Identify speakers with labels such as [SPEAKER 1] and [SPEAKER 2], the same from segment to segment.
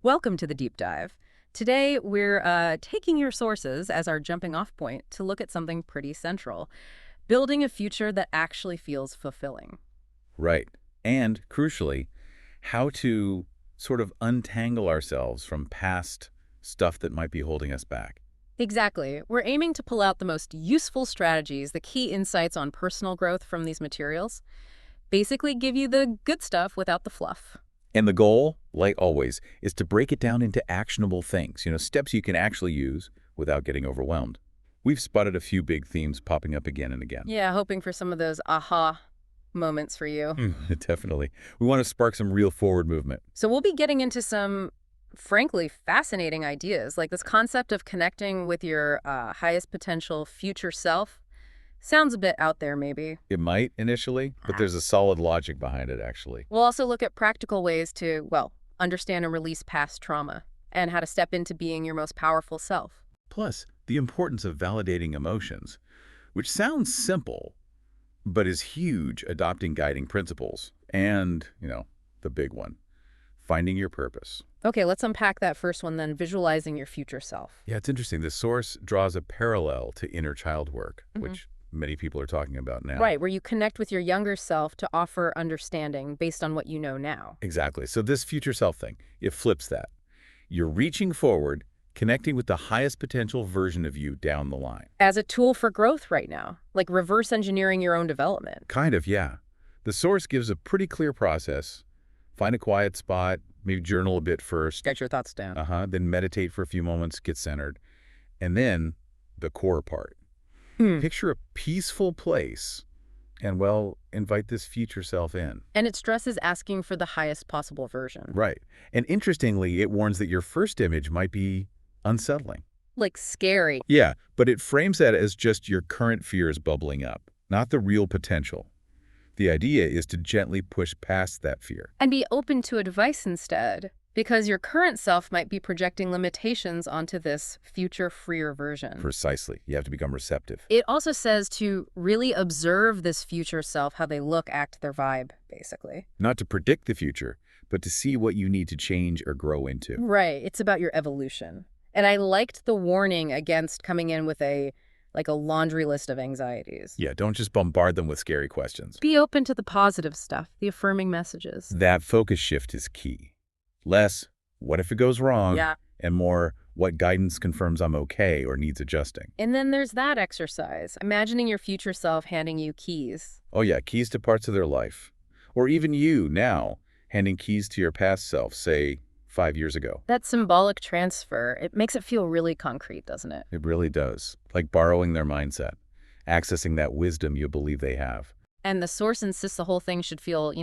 [SPEAKER 1] Welcome to the deep dive. Today, we're taking your sources as our jumping off point to look at something pretty central, building a future that actually feels fulfilling.
[SPEAKER 2] Right. And crucially, how to sort of untangle ourselves from past stuff that might be holding us back.
[SPEAKER 1] Exactly. We're aiming to pull out the most useful strategies, the key insights on personal growth from these materials. Basically, give you the good stuff without the fluff.
[SPEAKER 2] And the goal, like always, is to break it down into actionable things, steps you can actually use without getting overwhelmed. We've spotted a few big themes popping up again and again.
[SPEAKER 1] Yeah, hoping for some of those aha moments for you.
[SPEAKER 2] Definitely. We want to spark some real forward movement.
[SPEAKER 1] So we'll be getting into some, frankly, fascinating ideas, like this concept of connecting with your highest potential future self. Sounds a bit out there, maybe.
[SPEAKER 2] It might initially, but there's a solid logic behind it, actually.
[SPEAKER 1] We'll also look at practical ways to, well, understand and release past trauma and how to step into being your most powerful self.
[SPEAKER 2] Plus, the importance of validating emotions, which sounds simple, but is huge, adopting guiding principles. And, the big one, finding your purpose.
[SPEAKER 1] Okay, let's unpack that first one then, visualizing your future self.
[SPEAKER 2] Yeah, it's interesting. The source draws a parallel to inner child work, which many people are talking about now.
[SPEAKER 1] Right, where you connect with your younger self to offer understanding based on what you know now.
[SPEAKER 2] Exactly. So this future self thing, it flips that. You're reaching forward, connecting with the highest potential version of you down the line.
[SPEAKER 1] As a tool for growth right now, like reverse engineering your own development.
[SPEAKER 2] Kind of, yeah. The source gives a pretty clear process. Find a quiet spot, maybe journal a bit first.
[SPEAKER 1] Get your thoughts down.
[SPEAKER 2] Then meditate for a few moments, get centered. And then the core part. Picture a peaceful place and, well, invite this future self in.
[SPEAKER 1] And it stresses asking for the highest possible version.
[SPEAKER 2] Right. And interestingly, it warns that your first image might be unsettling.
[SPEAKER 1] Like scary.
[SPEAKER 2] Yeah, but it frames that as just your current fears bubbling up, not the real potential. The idea is to gently push past that fear.
[SPEAKER 1] And be open to advice instead, because your current self might be projecting limitations onto this future freer version.
[SPEAKER 2] Precisely. You have to become receptive.
[SPEAKER 1] It also says to really observe this future self, how they look, act, their vibe, basically.
[SPEAKER 2] Not to predict the future, but to see what you need to change or grow into.
[SPEAKER 1] Right. It's about your evolution. And I liked the warning against coming in with a laundry list of anxieties.
[SPEAKER 2] Yeah, don't just bombard them with scary questions.
[SPEAKER 1] Be open to the positive stuff, the affirming messages.
[SPEAKER 2] That focus shift is key. Less, what if it goes wrong?
[SPEAKER 1] Yeah.
[SPEAKER 2] And more, what guidance confirms I'm okay or needs adjusting.
[SPEAKER 1] And then there's that exercise, imagining your future self handing you keys.
[SPEAKER 2] Oh yeah, keys to parts of their life. Or even you, now, handing keys to your past self, say, 5 years ago.
[SPEAKER 1] That symbolic transfer, it makes it feel really concrete, doesn't it?
[SPEAKER 2] It really does. Like borrowing their mindset, accessing that wisdom you believe they have.
[SPEAKER 1] And the source insists the whole thing should feel,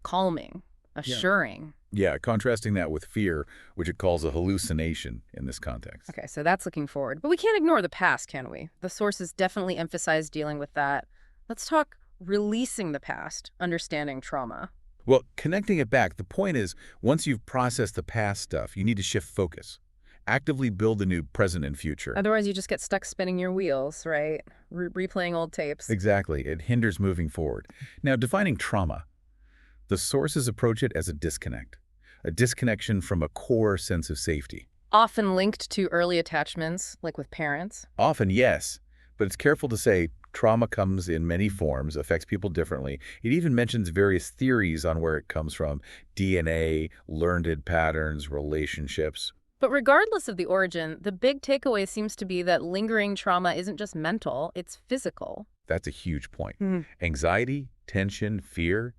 [SPEAKER 1] calming, assuring.
[SPEAKER 2] Yeah, contrasting that with fear, which it calls a hallucination in this context.
[SPEAKER 1] Okay, so that's looking forward. But we can't ignore the past, can we? The sources definitely emphasize dealing with that. Let's talk releasing the past, understanding trauma.
[SPEAKER 2] Well, connecting it back, the point is, once you've processed the past stuff, you need to shift focus. Actively build the new present and future.
[SPEAKER 1] Otherwise, you just get stuck spinning your wheels, right? Replaying old tapes.
[SPEAKER 2] Exactly. It hinders moving forward. Now, defining trauma. The sources approach it as a disconnection from a core sense of safety.
[SPEAKER 1] Often linked to early attachments, like with parents.
[SPEAKER 2] Often, yes, but it's careful to say trauma comes in many forms, affects people differently. It even mentions various theories on where it comes from: DNA, learned patterns, relationships.
[SPEAKER 1] But regardless of the origin, the big takeaway seems to be that lingering trauma isn't just mental, it's physical.
[SPEAKER 2] That's a huge point. Anxiety, tension, fear,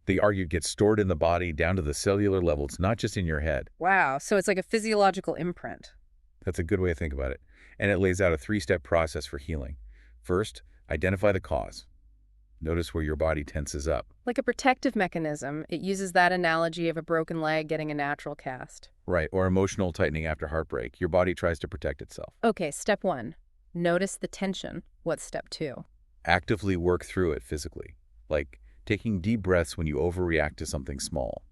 [SPEAKER 2] they argue get stored in the body down to the cellular level. It's not just in your head.
[SPEAKER 1] Wow, so it's like a physiological imprint.
[SPEAKER 2] That's a good way to think about it. And it lays out a 3-step process for healing. First, identify the cause. Notice where your body tenses up.
[SPEAKER 1] Like a protective mechanism, it uses that analogy of a broken leg getting a natural cast.
[SPEAKER 2] Right, or emotional tightening after heartbreak. Your body tries to protect itself.
[SPEAKER 1] Okay, step 1. Notice the tension. What's step 2?
[SPEAKER 2] Actively work through it physically, like taking deep breaths when you overreact to something small,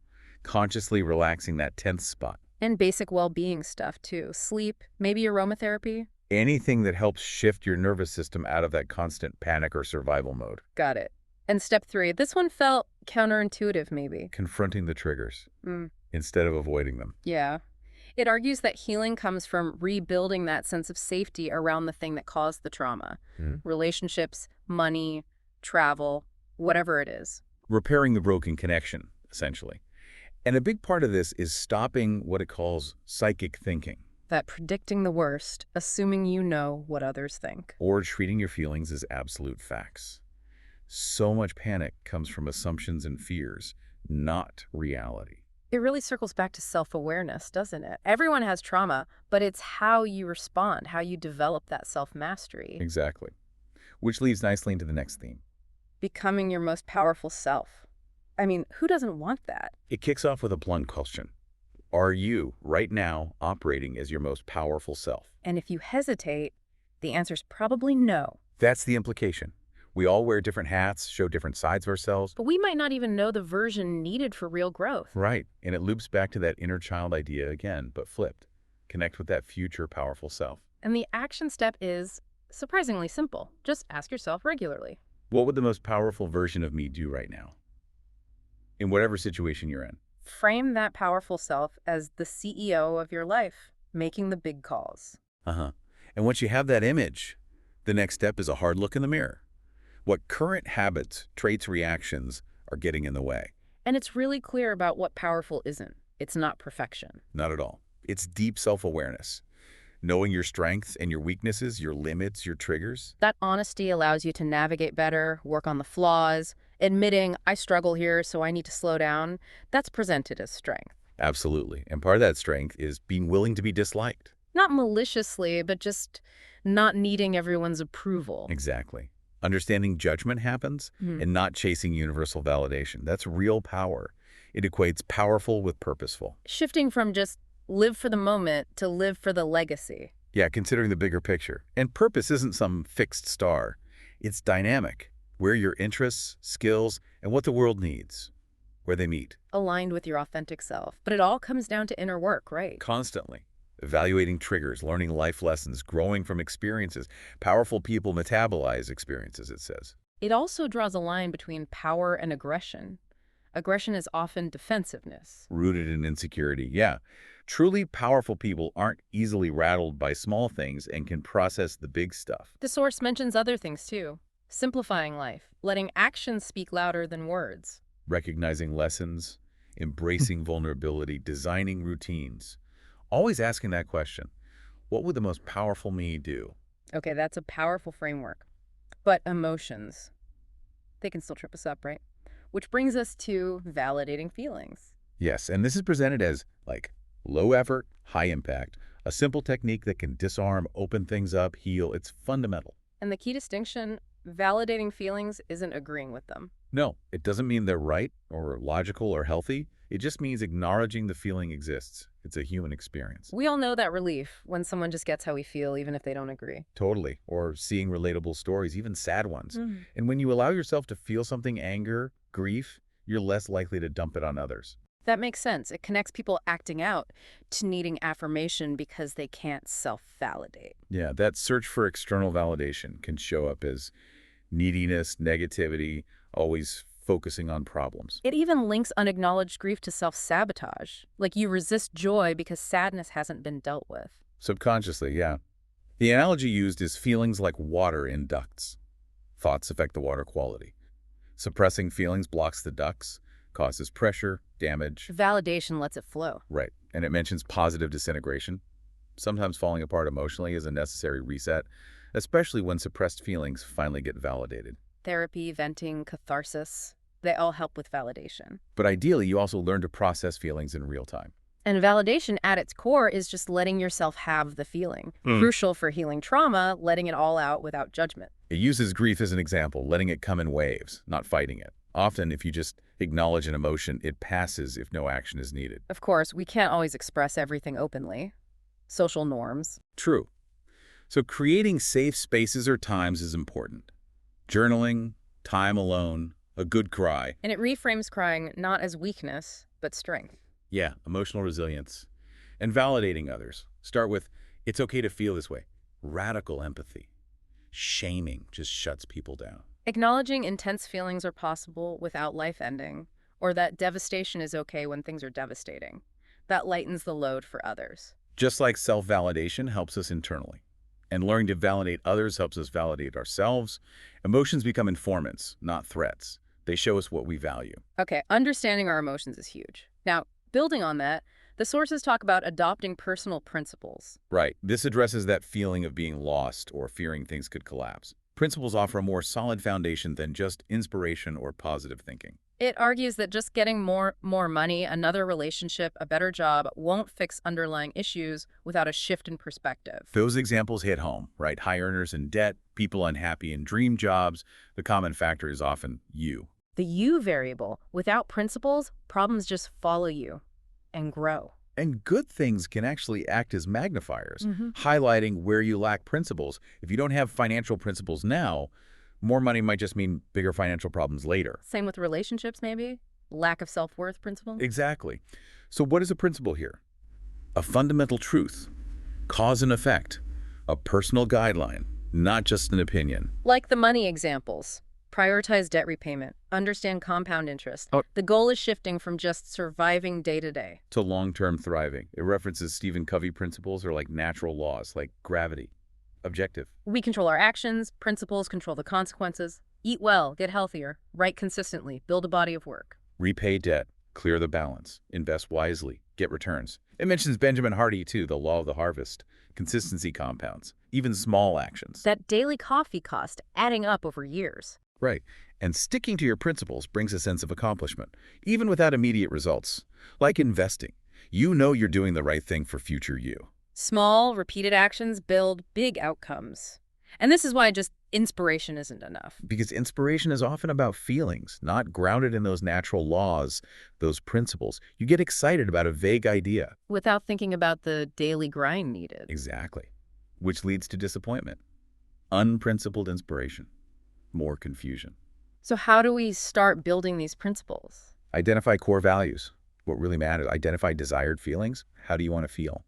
[SPEAKER 2] consciously relaxing that tense spot.
[SPEAKER 1] And basic well-being stuff, too. Sleep, maybe aromatherapy.
[SPEAKER 2] Anything that helps shift your nervous system out of that constant panic or survival mode.
[SPEAKER 1] Got it. And step 3, this one felt counterintuitive, maybe.
[SPEAKER 2] Confronting the triggers. instead of avoiding them.
[SPEAKER 1] Yeah. It argues that healing comes from rebuilding that sense of safety around the thing that caused the trauma.
[SPEAKER 2] Mhm.
[SPEAKER 1] Relationships, money, travel, whatever it is.
[SPEAKER 2] Repairing the broken connection, essentially. And a big part of this is stopping what it calls psychic thinking,
[SPEAKER 1] That predicting the worst, assuming you know what others think.
[SPEAKER 2] or treating your feelings as absolute facts. So much panic comes from assumptions and fears, not reality.
[SPEAKER 1] It really circles back to self-awareness, doesn't it? Everyone has trauma, but it's how you respond, how you develop that self-mastery.
[SPEAKER 2] Exactly. Which leads nicely into the next theme.
[SPEAKER 1] Becoming your most powerful self. I mean, who doesn't want that?
[SPEAKER 2] It kicks off with a blunt question. Are you, right now, operating as your most powerful self?
[SPEAKER 1] And if you hesitate, the answer's probably no.
[SPEAKER 2] That's the implication. We all wear different hats, show different sides of ourselves.
[SPEAKER 1] But we might not even know the version needed for real growth.
[SPEAKER 2] Right. And it loops back to that inner child idea again, but flipped. Connect with that future powerful self.
[SPEAKER 1] And the action step is surprisingly simple. Just ask yourself regularly.
[SPEAKER 2] What would the most powerful version of me do right now? In whatever situation you're in.
[SPEAKER 1] Frame that powerful self as the CEO of your life, making the big calls.
[SPEAKER 2] Uh-huh. And once you have that image, the next step is a hard look in the mirror. What current habits, traits, reactions are getting in the way?
[SPEAKER 1] And it's really clear about what powerful isn't. It's not perfection.
[SPEAKER 2] Not at all. It's deep self-awareness. Knowing your strengths and your weaknesses, your limits, your triggers.
[SPEAKER 1] That honesty allows you to navigate better, work on the flaws, admitting, I struggle here, so I need to slow down. That's presented as strength.
[SPEAKER 2] Absolutely. And part of that strength is being willing to be disliked.
[SPEAKER 1] Not maliciously, but just not needing everyone's approval.
[SPEAKER 2] Exactly. Understanding judgment happens and not chasing universal validation. That's real power. It equates powerful with purposeful.
[SPEAKER 1] Shifting from just live for the moment to live for the legacy.
[SPEAKER 2] Yeah, considering the bigger picture. And purpose isn't some fixed star. It's dynamic, where your interests, skills, and what the world needs, where they meet.
[SPEAKER 1] Aligned with your authentic self. But it all comes down to inner work, right?
[SPEAKER 2] Constantly. Evaluating triggers, learning life lessons, growing from experiences. Powerful people metabolize experiences, it says.
[SPEAKER 1] It also draws a line between power and aggression. Aggression is often defensiveness.
[SPEAKER 2] Rooted in insecurity, yeah. Truly powerful people aren't easily rattled by small things and can process the big stuff.
[SPEAKER 1] The source mentions other things too. Simplifying life, letting actions speak louder than words.
[SPEAKER 2] Recognizing lessons, embracing vulnerability, designing routines. Always asking that question, what would the most powerful me do?
[SPEAKER 1] Okay, that's a powerful framework. But emotions, they can still trip us up, right? Which brings us to validating feelings.
[SPEAKER 2] Yes, and this is presented as, like, low effort, high impact, a simple technique that can disarm, open things up, heal. It's fundamental.
[SPEAKER 1] And the key distinction, validating feelings isn't agreeing with them.
[SPEAKER 2] No, it doesn't mean they're right or logical or healthy. It just means acknowledging the feeling exists. It's a human experience.
[SPEAKER 1] We all know that relief when someone just gets how we feel, even if they don't agree.
[SPEAKER 2] Totally. Or seeing relatable stories, even sad ones.
[SPEAKER 1] Mm.
[SPEAKER 2] And when you allow yourself to feel something, anger, grief, you're less likely to dump it on others.
[SPEAKER 1] That makes sense. It connects people acting out to needing affirmation because they can't self-validate.
[SPEAKER 2] Yeah, that search for external validation can show up as neediness, negativity, always focusing on problems.
[SPEAKER 1] It even links unacknowledged grief to self-sabotage. Like you resist joy because sadness hasn't been dealt with.
[SPEAKER 2] Subconsciously, yeah. The analogy used is feelings like water in ducts. Thoughts affect the water quality. Suppressing feelings blocks the ducts, causes pressure, damage.
[SPEAKER 1] Validation lets it flow.
[SPEAKER 2] Right. And it mentions positive disintegration. Sometimes falling apart emotionally is a necessary reset, especially when suppressed feelings finally get validated.
[SPEAKER 1] Therapy, venting, catharsis, they all help with validation.
[SPEAKER 2] But ideally, you also learn to process feelings in real time.
[SPEAKER 1] And validation at its core is just letting yourself have the feeling. Crucial for healing trauma, letting it all out without judgment.
[SPEAKER 2] It uses grief as an example, letting it come in waves, not fighting it. Often, if you just acknowledge an emotion, it passes if no action is needed.
[SPEAKER 1] Of course, we can't always express everything openly. Social norms.
[SPEAKER 2] True. So creating safe spaces or times is important. Journaling, time alone, a good cry.
[SPEAKER 1] And it reframes crying not as weakness, but strength.
[SPEAKER 2] Yeah, emotional resilience. And validating others. Start with, it's okay to feel this way. Radical empathy. Shaming just shuts people down.
[SPEAKER 1] Acknowledging intense feelings are possible without life ending. or that devastation is okay when things are devastating. That lightens the load for others.
[SPEAKER 2] Just like self-validation helps us internally. And learning to validate others helps us validate ourselves. Emotions become informants, not threats. They show us what we value.
[SPEAKER 1] Okay, understanding our emotions is huge. Now, building on that, the sources talk about adopting personal principles.
[SPEAKER 2] Right. This addresses that feeling of being lost or fearing things could collapse. Principles offer a more solid foundation than just inspiration or positive thinking.
[SPEAKER 1] It argues that just getting more money, another relationship, a better job won't fix underlying issues without a shift in perspective.
[SPEAKER 2] Those examples hit home, right? High earners in debt, people unhappy in dream jobs. The common factor is often you.
[SPEAKER 1] The you variable, without principles, problems just follow you and grow.
[SPEAKER 2] And good things can actually act as magnifiers,
[SPEAKER 1] Mhm.
[SPEAKER 2] highlighting where you lack principles. If you don't have financial principles now, more money might just mean bigger financial problems later.
[SPEAKER 1] Same with relationships, maybe? Lack of self-worth principle?
[SPEAKER 2] Exactly. So what is a principle here? A fundamental truth, cause and effect, a personal guideline, not just an opinion.
[SPEAKER 1] Like the money examples. Prioritize debt repayment. Understand compound interest.
[SPEAKER 2] Oh.
[SPEAKER 1] The goal is shifting from just surviving day to day.
[SPEAKER 2] To long-term thriving. It references Stephen Covey principles or like natural laws, like gravity. Objective.
[SPEAKER 1] We control our actions, principles control the consequences. Eat well, get healthier, write consistently, build a body of work.
[SPEAKER 2] Repay debt, clear the balance, invest wisely, get returns. It mentions Benjamin Hardy too, the law of the harvest. Consistency compounds, even small actions.
[SPEAKER 1] That daily coffee cost adding up over years.
[SPEAKER 2] Right. And sticking to your principles brings a sense of accomplishment, even without immediate results. Like investing. You know you're doing the right thing for future you.
[SPEAKER 1] Small, repeated actions build big outcomes. And this is why just inspiration isn't enough.
[SPEAKER 2] Because inspiration is often about feelings, not grounded in those natural laws, those principles. You get excited about a vague idea.
[SPEAKER 1] Without thinking about the daily grind needed.
[SPEAKER 2] Exactly. Which leads to disappointment. Unprincipled inspiration. More confusion.
[SPEAKER 1] So how do we start building these principles?
[SPEAKER 2] Identify core values. What really matters. Identify desired feelings. How do you want to feel?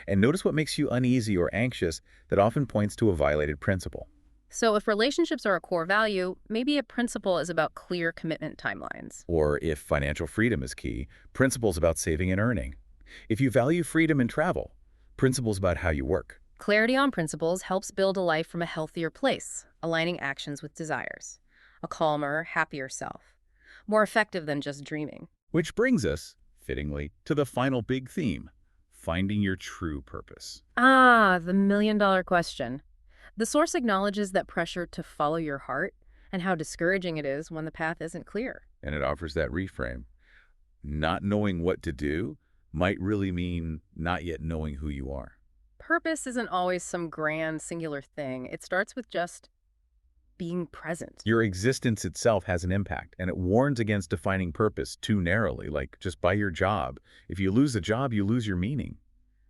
[SPEAKER 2] And notice what makes you uneasy or anxious that often points to a violated principle.
[SPEAKER 1] So if relationships are a core value, maybe a principle is about clear commitment timelines.
[SPEAKER 2] Or if financial freedom is key, principles about saving and earning. If you value freedom in travel, principles about how you work.
[SPEAKER 1] Clarity on principles helps build a life from a healthier place, aligning actions with desires. A calmer, happier self. More effective than just dreaming.
[SPEAKER 2] Which brings us, fittingly, to the final big theme, finding your true purpose.
[SPEAKER 1] Ah, the million-dollar question. The source acknowledges that pressure to follow your heart and how discouraging it is when the path isn't clear.
[SPEAKER 2] And it offers that reframe. Not knowing what to do might really mean not yet knowing who you are.
[SPEAKER 1] Purpose isn't always some grand, singular thing. It starts with just being present.
[SPEAKER 2] Your existence itself has an impact, and it warns against defining purpose too narrowly, like just by your job. If you lose a job, you lose your meaning.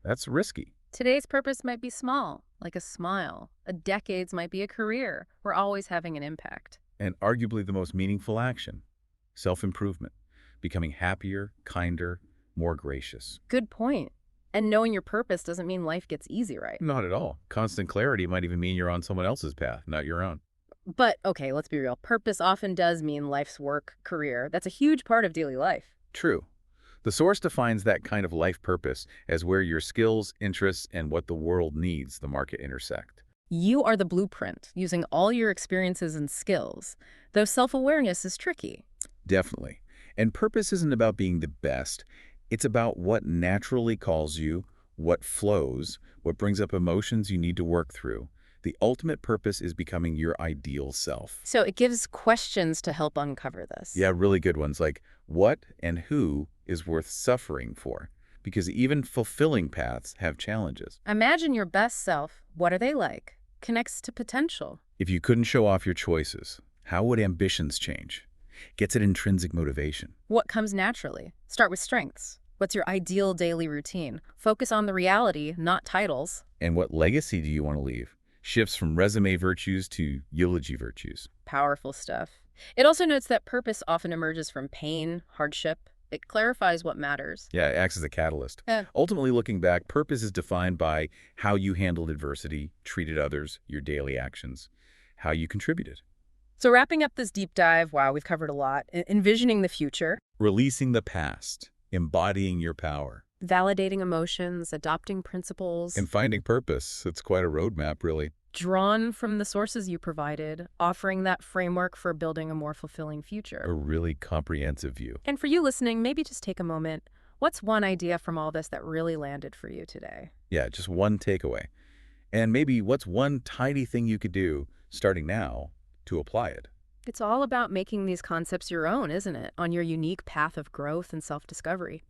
[SPEAKER 2] That's risky.
[SPEAKER 1] Today's purpose might be small, like a smile. A decade's might be a career. We're always having an impact.
[SPEAKER 2] And arguably the most meaningful action, self-improvement, becoming happier, kinder, more gracious.
[SPEAKER 1] Good point. And knowing your purpose doesn't mean life gets easy, right?
[SPEAKER 2] Not at all. Constant clarity might even mean you're on someone else's path, not your own.
[SPEAKER 1] But, okay, let's be real. Purpose often does mean life's work, career. That's a huge part of daily life.
[SPEAKER 2] True. The source defines that kind of life purpose as where your skills, interests, and what the world needs the market intersect.
[SPEAKER 1] You are the blueprint, using all your experiences and skills, though self-awareness is tricky.
[SPEAKER 2] Definitely. And purpose isn't about being the best. It's about what naturally calls you, what flows, what brings up emotions you need to work through. The ultimate purpose is becoming your ideal self.
[SPEAKER 1] So it gives questions to help uncover this.
[SPEAKER 2] Yeah, really good ones like what and who is worth suffering for? Because even fulfilling paths have challenges.
[SPEAKER 1] Imagine your best self. What are they like? Connects to potential.
[SPEAKER 2] If you couldn't show off your choices, how would ambitions change? Gets at intrinsic motivation.
[SPEAKER 1] What comes naturally? Start with strengths. What's your ideal daily routine? Focus on the reality, not titles.
[SPEAKER 2] And what legacy do you want to leave? Shifts from resume virtues to eulogy virtues.
[SPEAKER 1] Powerful stuff. It also notes that purpose often emerges from pain, hardship. It clarifies what matters.
[SPEAKER 2] Yeah, it acts as a catalyst.
[SPEAKER 1] Yeah.
[SPEAKER 2] Ultimately, looking back, purpose is defined by how you handled adversity, treated others, your daily actions, how you contributed.
[SPEAKER 1] So wrapping up this deep dive, wow, we've covered a lot. Envisioning the future,
[SPEAKER 2] Releasing the past, embodying your power,
[SPEAKER 1] validating emotions, adopting principles
[SPEAKER 2] and finding purpose. It's quite a roadmap, really.
[SPEAKER 1] drawn from the sources you provided, offering that framework for building a more fulfilling
[SPEAKER 2] A
[SPEAKER 1] future.
[SPEAKER 2] really comprehensive view.
[SPEAKER 1] And for you listening, maybe just take a moment. What's one idea from all this that really landed for you today?
[SPEAKER 2] Yeah, just one takeaway. And maybe what's one tiny thing you could do, starting now, to apply it?
[SPEAKER 1] It's all about making these concepts your own, isn't it? On your unique path of growth and self-discovery.